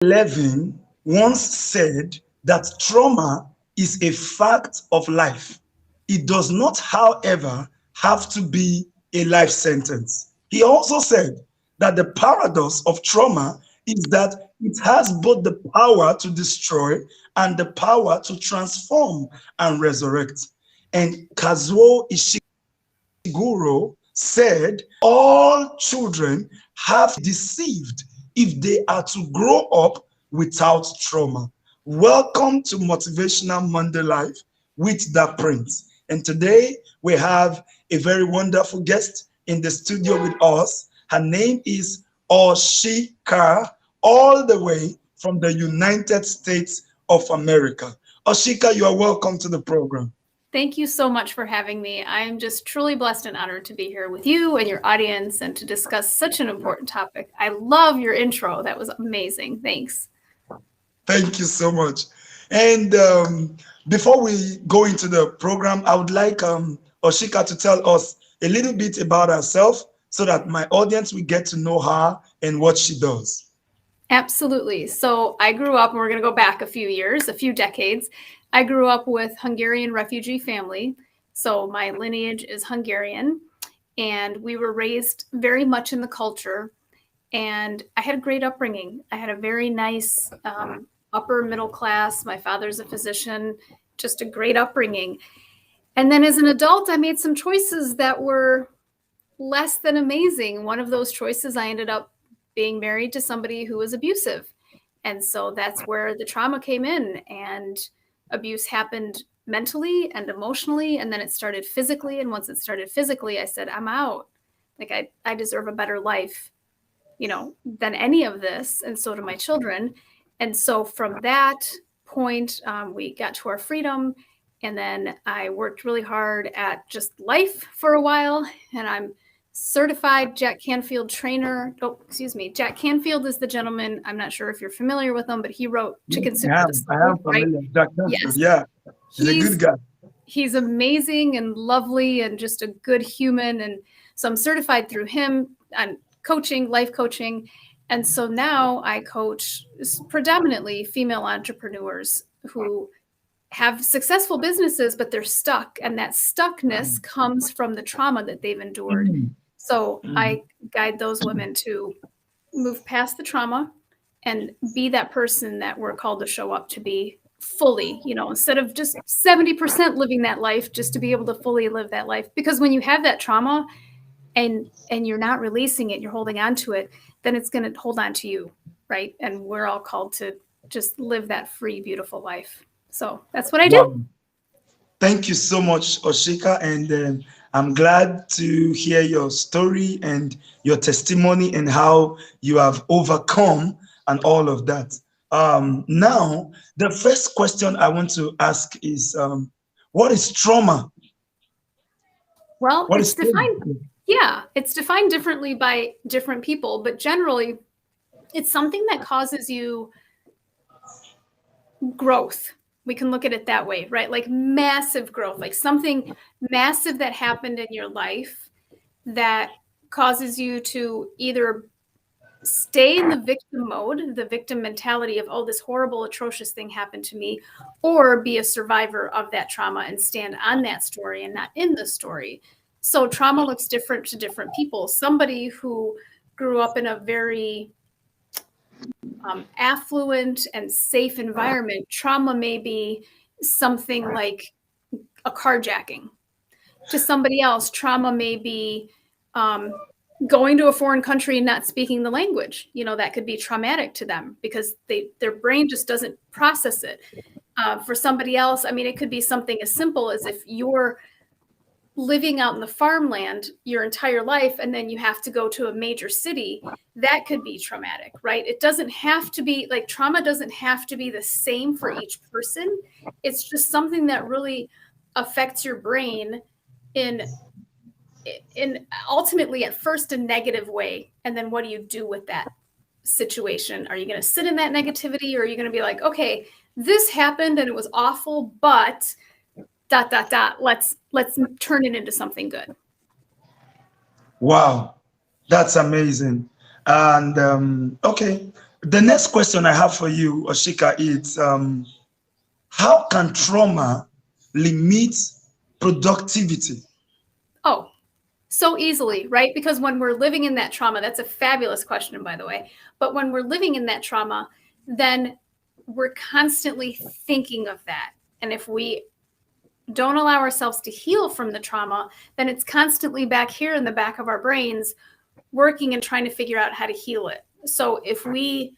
Levin once said that trauma is a fact of life. It does not, however, have to be a life sentence. He also said that the paradox of trauma is that it has both the power to destroy and the power to transform and resurrect. And Kazuo Ishiguro said, all children have deceived if they are to grow up without trauma. Welcome to Motivational Monday Life with the Prince. And today we have a very wonderful guest in the studio with us. Her name is Oshika, all the way from the United States of America. Oshika, you are welcome to the program. Thank you so much for having me. I am just truly blessed and honored to be here with you and your audience and to discuss such an important topic. I love your intro. That was amazing. Thanks. Thank you so much. And before we go into the program, I would like Oshika to tell us a little bit about herself so that my audience will get to know her and what she does. Absolutely. So I grew up, and we're going to go back a few years, a few decades. I grew up with Hungarian refugee family. So my lineage is Hungarian, and we were raised very much in the culture. And I had a great upbringing. I had a very nice upper middle class. My father's a physician, just a great upbringing. And then as an adult, I made some choices that were less than amazing. One of those choices, I ended up being married to somebody who was abusive. And so that's where the trauma came in, and abuse happened mentally and emotionally. And then it started physically. And once it started physically, I said, I'm out. Like I deserve a better life, than any of this. And so do my children. And so from that point, we got to our freedom. And then I worked really hard at just life for a while. And I'm certified Jack Canfield trainer. Oh, excuse me. Jack Canfield is the gentleman. I'm not sure if you're familiar with him, but he wrote Chicken Soup for the Soul. I am familiar. Right? Jack Canfield, yes. Yeah. He's a good guy. He's amazing and lovely and just a good human. And so I'm certified through him on coaching, life coaching. And so now I coach predominantly female entrepreneurs who have successful businesses, but they're stuck. And that stuckness comes from the trauma that they've endured. So I guide those women to move past the trauma and be that person that we're called to show up to be fully, instead of just 70% living that life, just to be able to fully live that life. Because when you have that trauma and you're not releasing it, you're holding on to it, then it's going to hold on to you, right? And we're all called to just live that free, beautiful life. So that's what I do. Wow. Thank you so much, Oshika. And I'm glad to hear your story and your testimony and how you have overcome and all of that. Now, the first question I want to ask is, what is trauma? Well, it's defined. Yeah, it's defined differently by different people, but generally it's something that causes you growth. We can look at it that way, right? Like massive growth, like something massive that happened in your life that causes you to either stay in the victim mode, the victim mentality of, oh, this horrible, atrocious thing happened to me, or be a survivor of that trauma and stand on that story and not in the story. So trauma looks different to different people. Somebody who grew up in a very affluent and safe environment, trauma may be something like a carjacking. To somebody else, trauma may be going to a foreign country and not speaking the language. That could be traumatic to them because their brain just doesn't process it. For somebody else, it could be something as simple as if you're living out in the farmland your entire life and then you have to go to a major city. That could be traumatic, right? It doesn't have to be like trauma doesn't have to be the same for each person. It's just something that really affects your brain in ultimately at first a negative way. And then what do you do with that situation? Are you going to sit in that negativity, or are you going to be like, okay, this happened and it was awful, but ... let's turn it into something good. Wow, that's amazing. And okay, The next question I have for you, Ashika, is how can trauma limit productivity? Oh, so easily, right? Because when we're living in that trauma, that's a fabulous question, by the way. But when we're living in that trauma, then we're constantly thinking of that. And if we don't allow ourselves to heal from the trauma, then it's constantly back here in the back of our brains working and trying to figure out how to heal it. So if we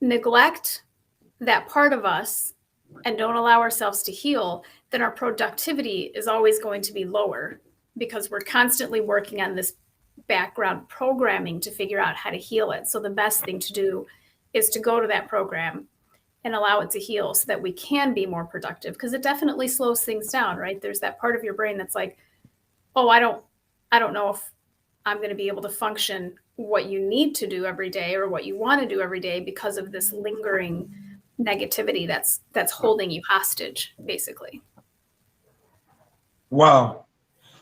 neglect that part of us and don't allow ourselves to heal, then our productivity is always going to be lower because we're constantly working on this background programming to figure out how to heal it. So the best thing to do is to go to that program and allow it to heal so that we can be more productive, because it definitely slows things down, right? There's that part of your brain that's like, oh, I don't know if I'm going to be able to function what you need to do every day or what you want to do every day because of this lingering negativity that's holding you hostage, basically. Wow.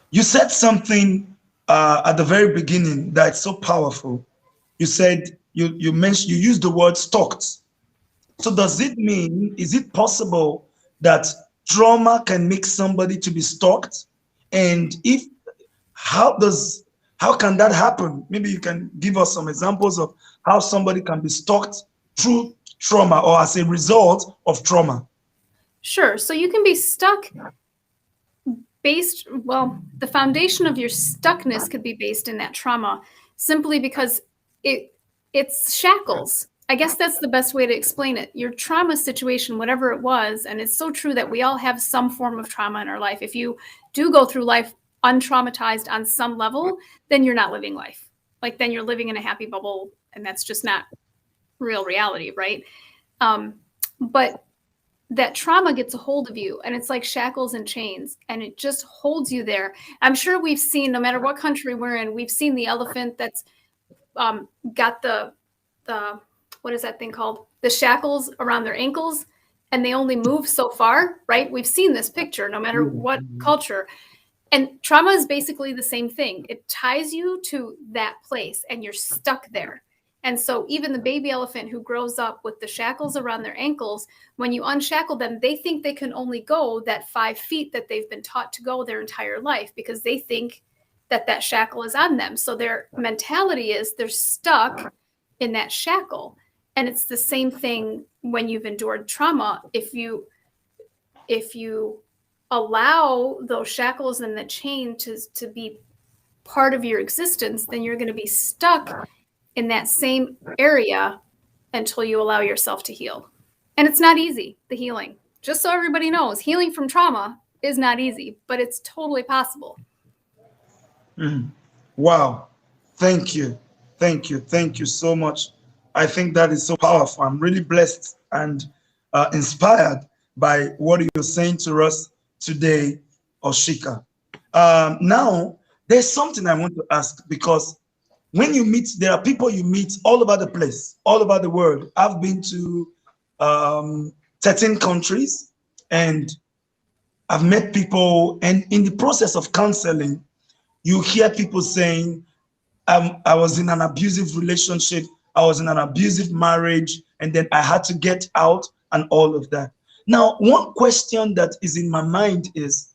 You said something at the very beginning that's so powerful. You said you mentioned you used the word stalked. So does it mean, is it possible that trauma can make somebody to be stalked? And if how does how can that happen? Maybe you can give us some examples of how somebody can be stalked through trauma or as a result of trauma. Sure. So you can be stuck the foundation of your stuckness could be based in that trauma simply because it it's shackles. I guess that's the best way to explain it. Your trauma situation, whatever it was, and it's so true that we all have some form of trauma in our life. If you do go through life untraumatized on some level, then you're not living life. Like then you're living in a happy bubble, and that's just not real reality, right? Um, but that trauma gets a hold of you, and it's like shackles and chains, and it just holds you there. I'm sure we've seen, no matter what country we're in, we've seen the elephant that's got the what is that thing called, the shackles around their ankles, and they only move so far, right? We've seen this picture no matter what culture. And trauma is basically the same thing. It ties you to that place and you're stuck there. And so even the baby elephant who grows up with the shackles around their ankles, when you unshackle them, they think they can only go that 5 feet that they've been taught to go their entire life because they think that that shackle is on them. So their mentality is they're stuck in that shackle. And it's the same thing when you've endured trauma. If you allow those shackles and the chain to be part of your existence, then you're going to be stuck in that same area until you allow yourself to heal. And it's not easy, the healing. Just so everybody knows, healing from trauma is not easy, but it's totally possible. Wow. Thank you. Thank you. Thank you so much. I think that is so powerful. I'm really blessed and inspired by what you're saying to us today, Oshika. Now, there's something I want to ask because when you meet, there are people you meet all over the place, all over the world. I've been to 13 countries and I've met people, and in the process of counseling, you hear people saying, I was in an abusive relationship, I was in an abusive marriage, and then I had to get out and all of that. Now, one question that is in my mind is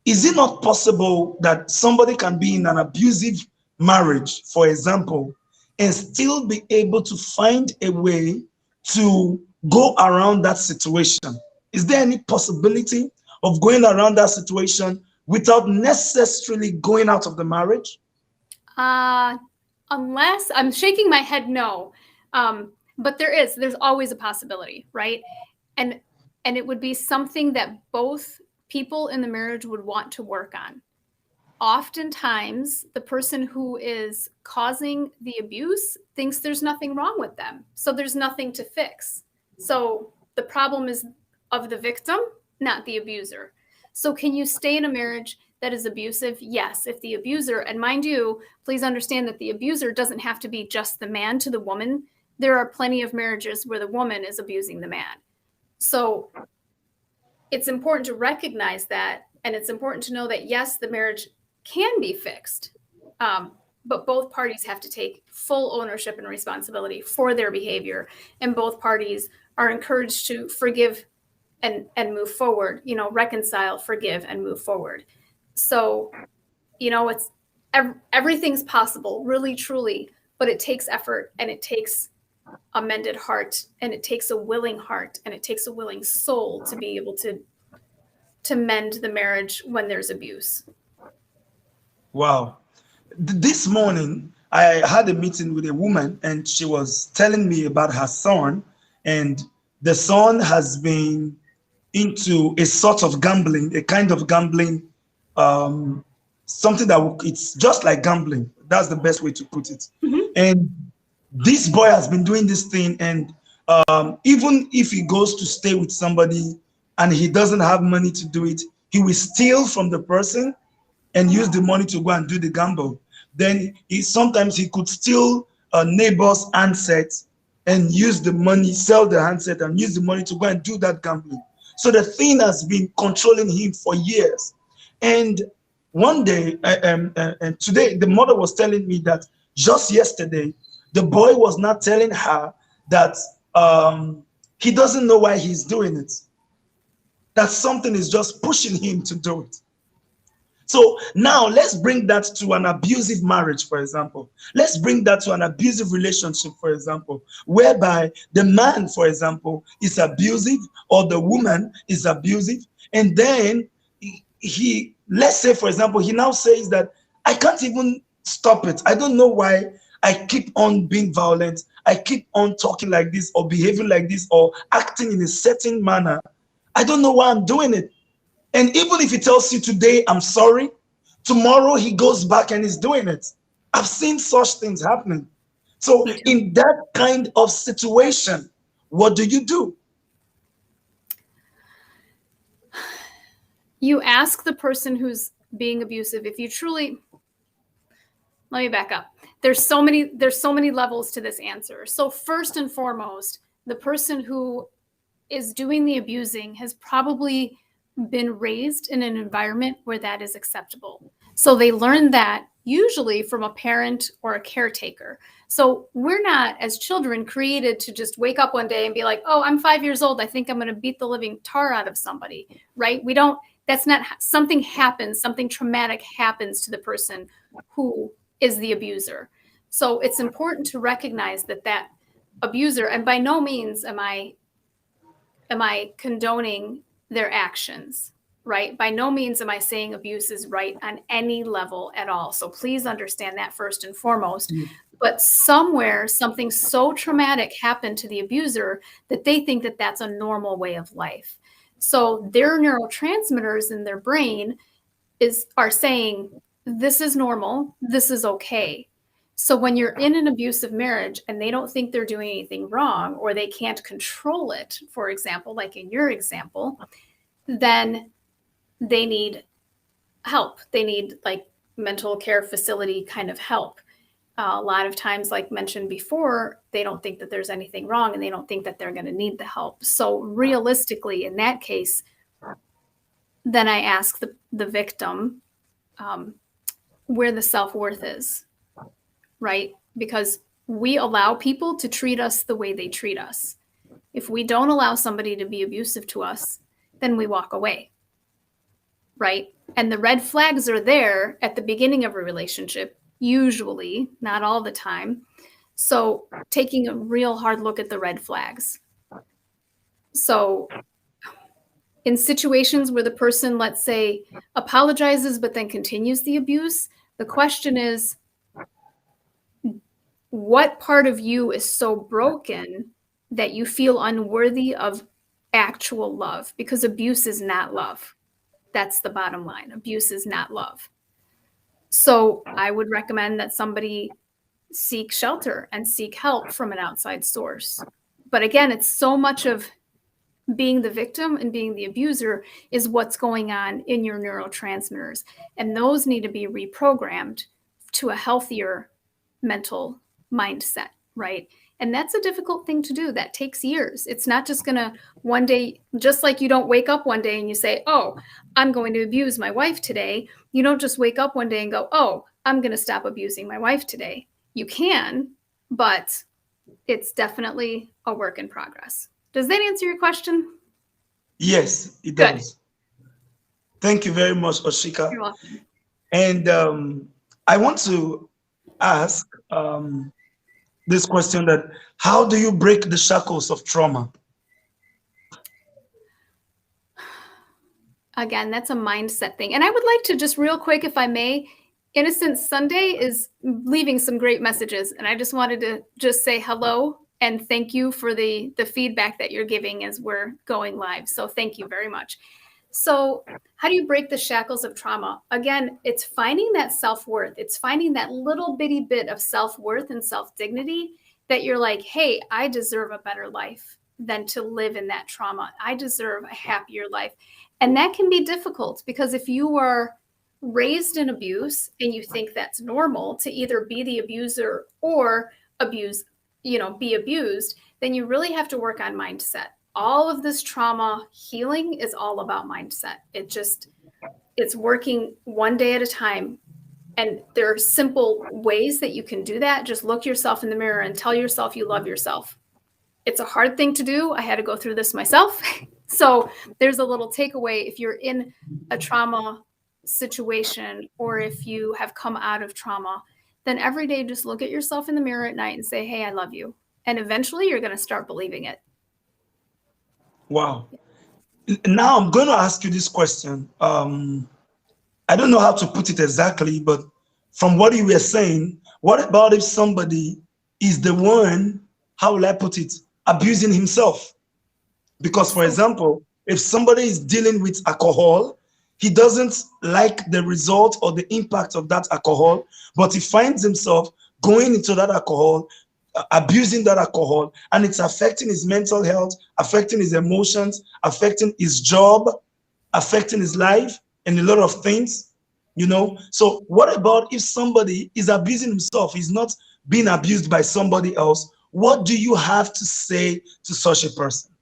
it not possible that somebody can be in an abusive marriage, for example, and still be able to find a way to go around that situation? Is there any possibility of going around that situation without necessarily going out of the marriage? Uh, Unless I'm shaking my head, no. But there's always a possibility, right? And and it would be something that both people in the marriage would want to work on. Oftentimes, the person who is causing the abuse thinks there's nothing wrong with them. So there's nothing to fix. So the problem is of the victim, not the abuser. So can you stay in a marriage that is abusive? Yes, if the abuser, and mind you, please understand that the abuser doesn't have to be just the man to the woman. There are plenty of marriages where the woman is abusing the man. So it's important to recognize that, and it's important to know that yes, the marriage can be fixed. but both parties have to take full ownership and responsibility for their behavior, and both parties are encouraged to forgive and move forward, reconcile, forgive, and move forward. So, it's everything's possible, really, truly, but it takes effort, and it takes a mended heart, and it takes a willing heart, and it takes a willing soul to be able to mend the marriage when there's abuse. Wow. This morning, I had a meeting with a woman, and she was telling me about her son, and the son has been into a sort of gambling, a kind of gambling, um, something it's just like gambling. That's the best way to put it. Mm-hmm. And this boy has been doing this thing, and even if he goes to stay with somebody and he doesn't have money to do it, he will steal from the person and use the money to go and do the gamble. Then sometimes he could steal a neighbor's handset and use the money, sell the handset and use the money to go and do that gambling. So the thing has been controlling him for years. And one day, and today, the mother was telling me that just yesterday, the boy was not telling her that he doesn't know why he's doing it, that something is just pushing him to do it. So now let's bring that to an abusive marriage, for example. Let's bring that to an abusive relationship, for example, whereby the man, for example, is abusive or the woman is abusive. And then let's say, for example, he now says that I can't even stop it. I don't know why I keep on being violent. I keep on talking like this or behaving like this or acting in a certain manner. I don't know why I'm doing it. And even if he tells you today, I'm sorry, tomorrow he goes back and is doing it. I've seen such things happening. So in that kind of situation, what do? You ask the person who's being abusive if you truly, let me back up. There's so many levels to this answer. So first and foremost, the person who is doing the abusing has probably been raised in an environment where that is acceptable. So they learned that usually from a parent or a caretaker. So we're not, as children, created to just wake up one day and be like, oh, I'm 5 years old, I think I'm going to beat the living tar out of somebody, right? We don't, that's not, something happens, something traumatic happens to the person who is the abuser. So it's important to recognize that abuser, and by no means am I condoning their actions, right? By no means am I saying abuse is right on any level at all. So please understand that first and foremost. But somewhere, something so traumatic happened to the abuser that they think that that's a normal way of life. So their neurotransmitters in their brain are saying, this is normal, this is okay. So when you're in an abusive marriage and they don't think they're doing anything wrong, or they can't control it, for example, like in your example, then they need help. They need like mental care facility kind of help. A lot of times, like mentioned before, they don't think that there's anything wrong and they don't think that they're going to need the help. So realistically, in that case, then I ask the victim where the self-worth is. Right? Because we allow people to treat us the way they treat us. If we don't allow somebody to be abusive to us, then we walk away. Right? And the red flags are there at the beginning of a relationship, usually, not all the time. So taking a real hard look at the red flags. So in situations where the person, let's say, apologizes but then continues the abuse, the question is, what part of you is so broken that you feel unworthy of actual love? Because abuse is not love. That's the bottom line. Abuse is not love. So I would recommend that somebody seek shelter and seek help from an outside source. But again, it's so much of being the victim and being the abuser is what's going on in your neurotransmitters. And those need to be reprogrammed to a healthier mental mindset, right? And that's a difficult thing to do. That takes years. It's not just going to one day, just like you don't wake up one day and you say, oh, I'm going to abuse my wife today. You don't just wake up one day and go, oh, I'm going to stop abusing my wife today. You can, but it's definitely a work in progress. Does that answer your question? Yes, it Good. does. Thank you very much, Oshika. You're welcome. And I want to ask this question, that how do you break the shackles of trauma? Again, that's a mindset thing. And I would like to just real quick, if I may, Innocent Sunday is leaving some great messages. And I just wanted to just say hello and thank you for the feedback that you're giving as we're going live. So thank you very much. So how do you break the shackles of trauma? Again, it's finding that self-worth. It's finding that little bitty bit of self-worth and self-dignity that you're like, hey, I deserve a better life than to live in that trauma. I deserve a happier life. And that can be difficult because if you are raised in abuse and you think that's normal to either be the abuser or be abused, then you really have to work on mindset. All of this trauma healing is all about mindset. It's working one day at a time. And there are simple ways that you can do that. Just look yourself in the mirror and tell yourself you love yourself. It's a hard thing to do. I had to go through this myself. So there's a little takeaway if you're in a trauma situation or if you have come out of trauma, then every day just look at yourself in the mirror at night and say, hey, I love you. And eventually you're going to start believing it. Wow. Now I'm going to ask you this question. I don't know how to put it exactly, but from what you were saying, what about if somebody is the one, how will I put it, abusing himself? Because, for example, if somebody is dealing with alcohol, he doesn't like the result or the impact of that alcohol, but he finds himself going into that alcohol, abusing that alcohol, and it's affecting his mental health, affecting his emotions, affecting his job, affecting his life, and a lot of things, So what about if somebody is abusing himself, he's not being abused by somebody else? What do you have to say to such a person?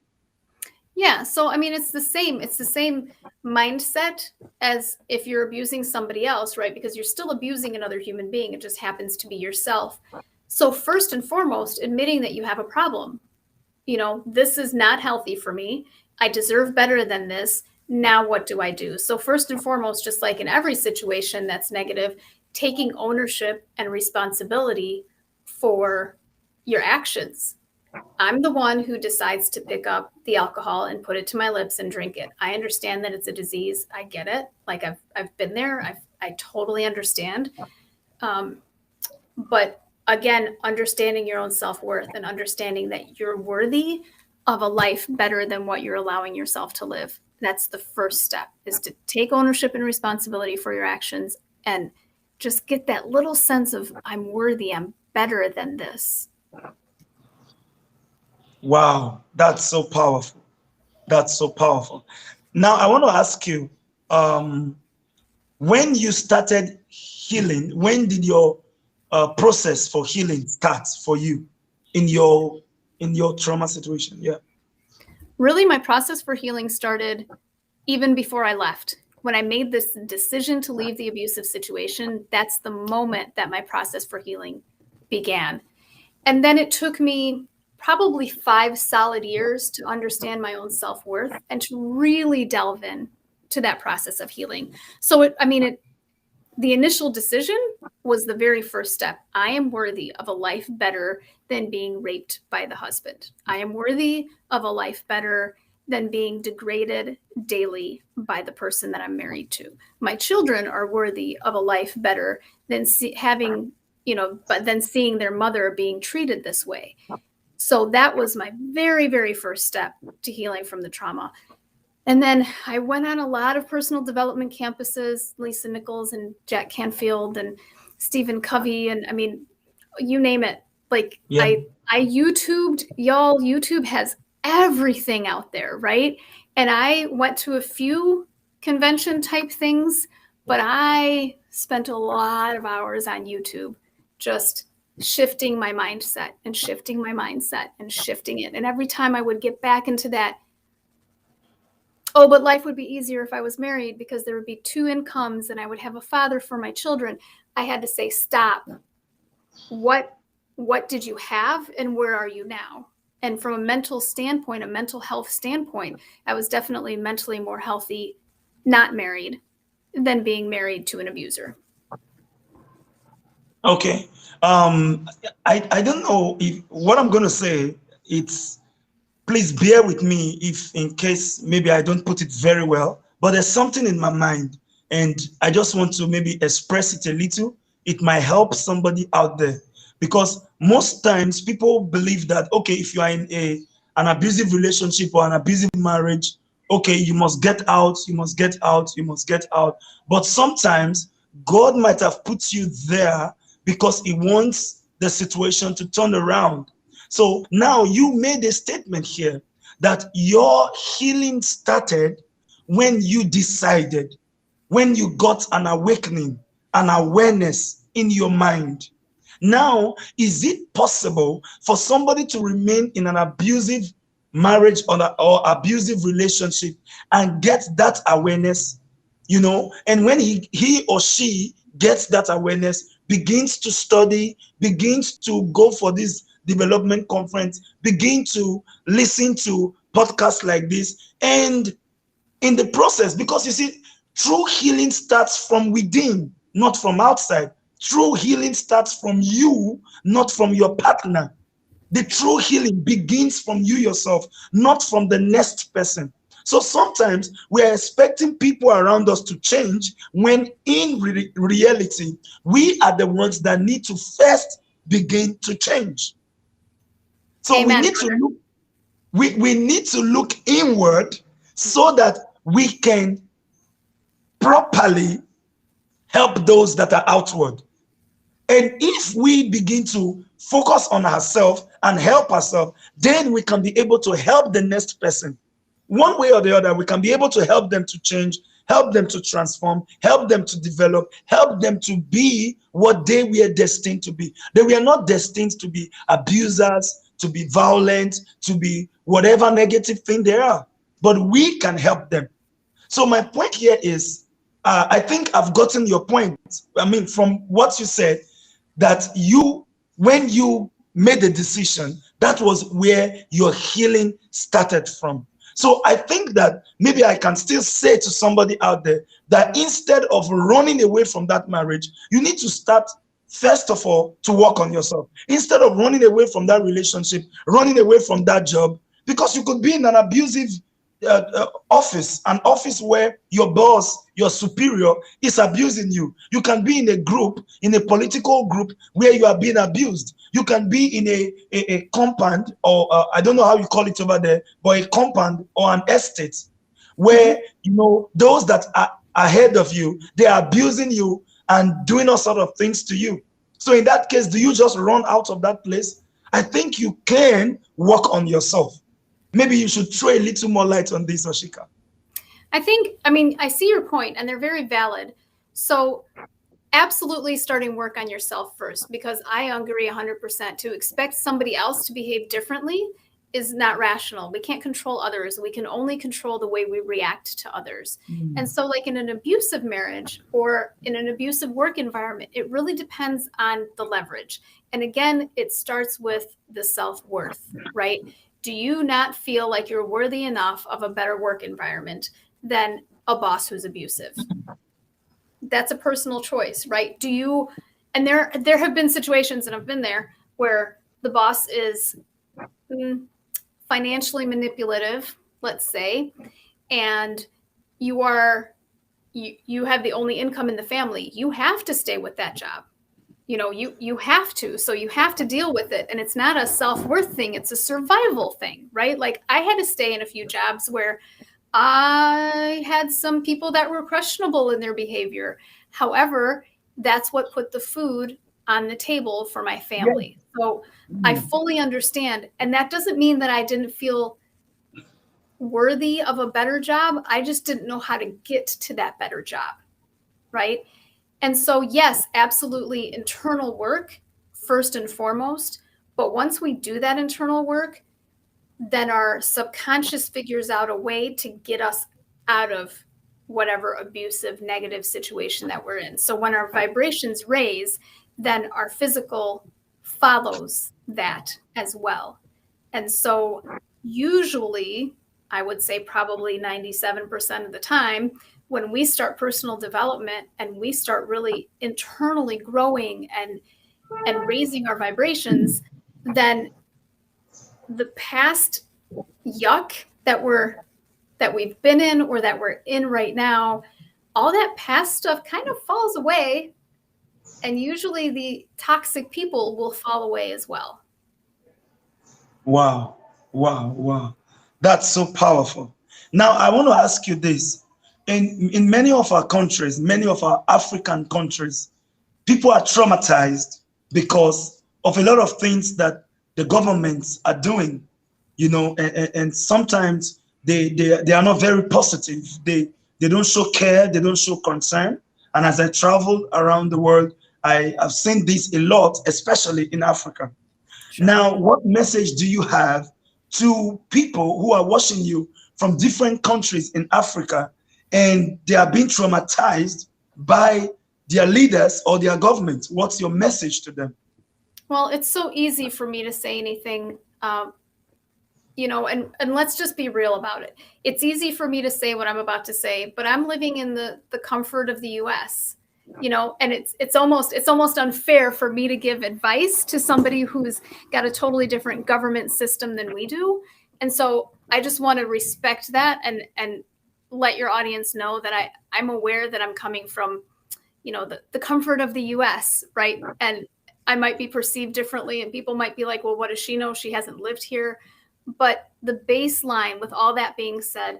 Yeah. So, I mean, it's the same mindset as if you're abusing somebody else, right? Because you're still abusing another human being. It just happens to be yourself. So first and foremost, admitting that you have a problem. This is not healthy for me. I deserve better than this. Now, what do I do? So first and foremost, just like in every situation that's negative, taking ownership and responsibility for your actions. I'm the one who decides to pick up the alcohol and put it to my lips and drink it. I understand that it's a disease. I get it. Like I've been there. I totally understand. But again, understanding your own self-worth and understanding that you're worthy of a life better than what you're allowing yourself to live. That's the first step, is to take ownership and responsibility for your actions and just get that little sense of I'm worthy. I'm better than this. Wow, that's so powerful. That's so powerful. Now, I want to ask you, when you started healing, when did your process for healing start for you in your trauma situation? Yeah. Really, my process for healing started even before I left. When I made this decision to leave the abusive situation, that's the moment that my process for healing began. And then it took me probably 5 solid years to understand my own self-worth and to really delve in to that process of healing. So the initial decision was the very first step. I am worthy of a life better than being raped by the husband. I am worthy of a life better than being degraded daily by the person that I'm married to. My children are worthy of a life better than seeing their mother being treated this way. So that was my very, very first step to healing from the trauma. And then I went on a lot of personal development campuses, Lisa Nichols and Jack Canfield and Stephen Covey. And I mean, you name it. Like Yeah. I YouTubed, y'all. YouTube has everything out there, right? And I went to a few convention type things, but I spent a lot of hours on YouTube just shifting my mindset and shifting my mindset and shifting it. And every time I would get back into that, oh, but life would be easier if I was married because there would be 2 incomes and I would have a father for my children. I had to say, stop. What did you have and where are you now? And from a mental standpoint, a mental health standpoint, I was definitely mentally more healthy not married than being married to an abuser. Okay. Um, I don't know if what I'm gonna say. It's Please bear with me if in case maybe I don't put it very well, but there's something in my mind and I just want to maybe express it a little. It might help somebody out there because most times people believe that, okay, if you are in an abusive relationship or an abusive marriage, okay, you must get out, you must get out, you must get out. But sometimes God might have put you there because he wants the situation to turn around. So now you made a statement here that your healing started when you decided, when you got an awakening, an awareness in your mind. Now, is it possible for somebody to remain in an abusive marriage or abusive relationship and get that awareness? And when he or she gets that awareness, begins to study, begins to go for this development conference, begin to listen to podcasts like this, and in the process, because you see, true healing starts from within, not from outside. True healing starts from you, not from your partner. The true healing begins from you yourself, not from the next person. So sometimes we are expecting people around us to change when in reality, we are the ones that need to first begin to change. So we Amen, need to brother. look we need to look inward so that we can properly help those that are outward. And if we begin to focus on ourselves and help ourselves, then we can be able to help the next person. One way or the other, we can be able to help them to change, help them to transform, help them to develop, help them to be what they were destined to be. They were not destined to be abusers, to be violent, to be whatever negative thing they are. But we can help them. So my point here is, I think I've gotten your point. I mean, from what you said, that when you made the decision, that was where your healing started from. So I think that maybe I can still say to somebody out there that instead of running away from that marriage, you need to start first of all to work on yourself. Instead of running away from that relationship, running away from that job, because you could be in an abusive office, an office where your boss, your superior is abusing you. You can be in a group, in a political group where you are being abused. You can be in a compound, or I don't know how you call it over there, but a compound or an estate where, those that are ahead of you, they are abusing you and doing all sort of things to you. So in that case, do you just run out of that place? I think you can work on yourself. Maybe you should throw a little more light on this, Oshika. I see your point, and they're very valid. So, absolutely starting work on yourself first, because I agree 100%. To expect somebody else to behave differently is not rational. We can't control others. We can only control the way we react to others. And so, like in an abusive marriage or in an abusive work environment, it really depends on the leverage. And again, it starts with the self-worth, right? Do you not feel like you're worthy enough of a better work environment than a boss who's abusive? That's a personal choice, right? And there have been situations, and I've been there, where the boss is financially manipulative, let's say, and you have the only income in the family. You have to stay with that job. You have to. So you have to deal with it. And it's not a self-worth thing, it's a survival thing, right? Like I had to stay in a few jobs where I had some people that were questionable in their behavior. However, that's what put the food on the table for my family. So I fully understand. And that doesn't mean that I didn't feel worthy of a better job. I just didn't know how to get to that better job, right? And so, yes, absolutely, internal work first and foremost. But once we do that internal work, then our subconscious figures out a way to get us out of whatever abusive, negative situation that we're in. So when our vibrations raise, then our physical follows that as well. And so usually, I would say probably 97% of the time, when we start personal development and we start really internally growing and raising our vibrations, then the past yuck that we've been in or that we're in right now, all that past stuff kind of falls away, and usually the toxic people will fall away as well. Wow, wow, wow. That's so powerful. Now, I want to ask you this. In many of our countries, many of our African countries, people are traumatized because of a lot of things that the governments are doing, and sometimes they are not very positive. They don't show care, they don't show concern. And as I travel around the world, I have seen this a lot, especially in Africa. Sure. Now, what message do you have to people who are watching you from different countries in Africa and they are being traumatized by their leaders or their government? What's your message to them? Well, it's so easy for me to say anything, and let's just be real about it. It's easy for me to say what I'm about to say, but I'm living in the comfort of the US, and it's almost unfair for me to give advice to somebody who's got a totally different government system than we do. And so I just want to respect that and let your audience know that I'm aware that I'm coming from, the comfort of the US, right? And I might be perceived differently, and people might be like, well, what does she know? She hasn't lived here. But the baseline, with all that being said,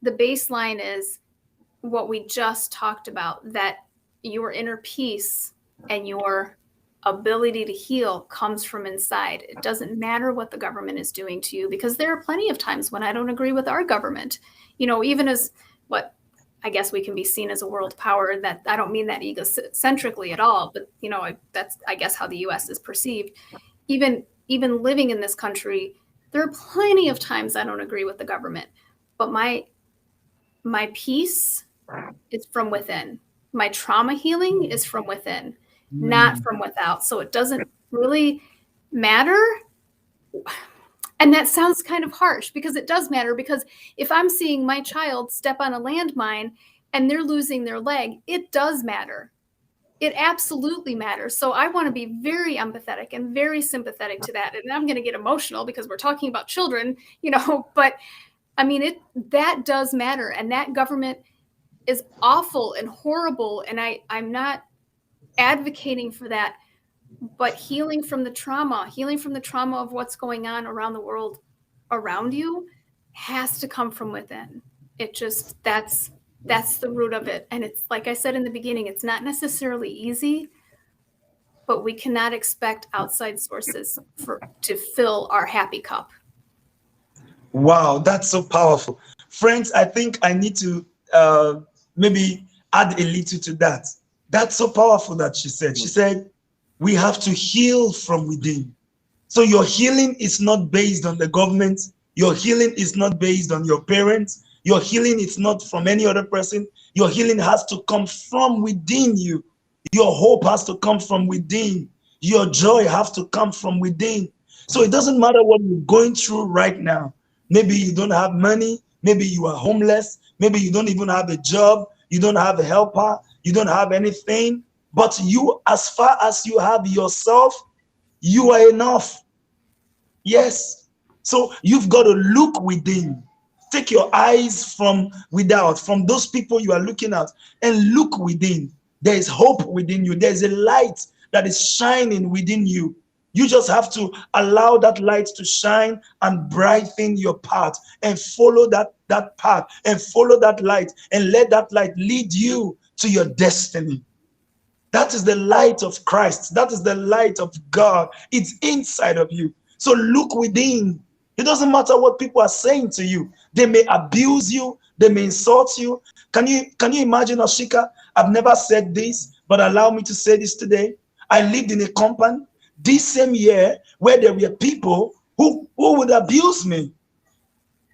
the baseline is what we just talked about, that your inner peace and your ability to heal comes from inside. It doesn't matter what the government is doing to you, because there are plenty of times when I don't agree with our government, even as what I guess we can be seen as a world power. That I don't mean that egocentrically at all, but that's I guess how the US is perceived. Even living in this country, there are plenty of times I don't agree with the government, but my peace is from within. My trauma healing is from within, not from without. So it doesn't really matter. And that sounds kind of harsh, because it does matter. Because if I'm seeing my child step on a landmine and they're losing their leg, it does matter. It absolutely matters. So I want to be very empathetic and very sympathetic to that. And I'm going to get emotional because we're talking about children, but I mean, that does matter. And that government is awful and horrible. And I'm not advocating for that, but healing from the trauma of what's going on around the world around you has to come from within. It just, that's the root of it. And it's like I said in the beginning, it's not necessarily easy, but we cannot expect outside sources to fill our happy cup. Wow, that's so powerful. Friends, I think I need to maybe add a little to that. That's so powerful that she said. She said, we have to heal from within. So your healing is not based on the government. Your healing is not based on your parents. Your healing is not from any other person. Your healing has to come from within you. Your hope has to come from within. Your joy has to come from within. So it doesn't matter what you're going through right now. Maybe you don't have money. Maybe you are homeless. Maybe you don't even have a job. You don't have a helper. You don't have anything. But you, as far as you have yourself, you are enough. Yes. So you've got to look within. Take your eyes from without, from those people you are looking at, and look within. There is hope within you. There's a light that is shining within you. You just have to allow that light to shine and brighten your path, and follow that path, and follow that light, and let that light lead you to your destiny. That is the light of Christ. That is the light of God. It's inside of you. So look within. It doesn't matter what people are saying to you. They may abuse you. They may insult you. Can you imagine, Ashika? I've never said this, but allow me to say this today. I lived in a compound this same year where there were people who would abuse me.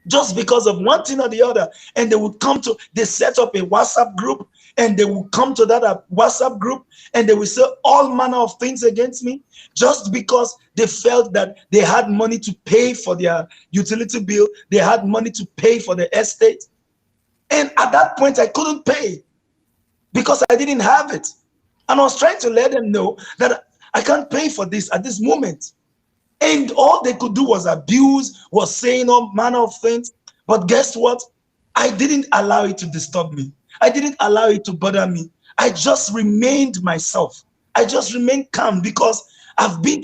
just because of one thing or the other. And they set up a WhatsApp group, and they will come to that WhatsApp group, and they will say all manner of things against me, just because they felt that they had money to pay for their utility bill, they had money to pay for the estate. And at that point, I couldn't pay because I didn't have it. And I was trying to let them know that I can't pay for this at this moment. And all they could do was abuse, was saying all manner of things. But guess what? I didn't allow it to disturb me. I didn't allow it to bother me. I just remained myself. I just remained calm because I've been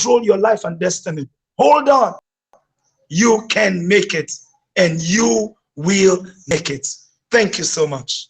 control your life and destiny. Hold on. You can make it, and you will make it. Thank you so much.